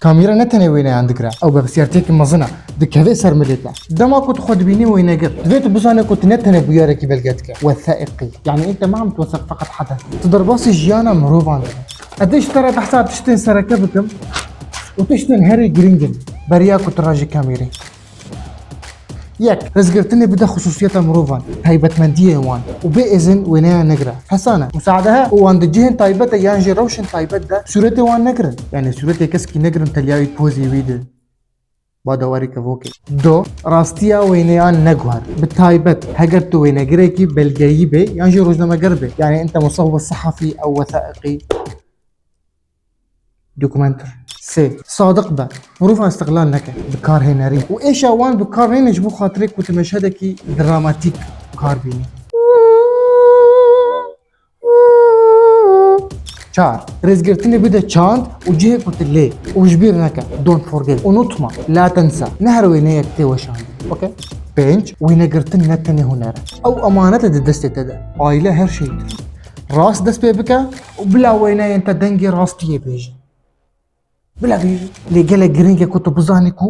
كاميرا نتني وين عندك او بسيارتك مزنا دك هذا سر مليتنا دما كنت خد بيني وين قر دفيت بس انا كنت نتني بيارك بلقتك وثائقي يعني انت ما عم توثق فقط حدا تقدر باصي جيانا مروف عندك قديش ترى تحت تشتين سركبكم وتشتين هاري جرينجن برياكو تراجي كاميري ياك رزقرتني بدا خصوصيتها مروفان هيبة مندية وان وبإذن وينها نقرا حسانة مساعدها وان دجيهن طيبتا يانجي روشن طيبتا سورتي وان نقرا يعني سورتي كسكي نقرا تلياوي بوزي ويدي بادواري كفوكي دو راستيا وينيان نقوهر بالتايبت هقرتو وينا قريكي بالجايبي يانجي روزنما قربي يعني انت مصور صحفي او وثائقي دوكومنتر سي صادق با مروفا استغلال نكا بكار هنري وايش اوان بكار هنا جبو خاطرك وتمشهدكي دراماتيك كار بيني شار رزقرتني بدا تشاند وجهك قلت ليه وجبير نكا دونت فورجيت ونطمع لا تنسى نهر وينيك تي وشان اوكي بنج وينقرتن نتني هنر او امانه لدستي تدا عائله هر شيء راس دس بيبكا وبلا ويني انت دنجي راس تي بيجي بلا بيجي اللي قال جرينجا كنت بزانكو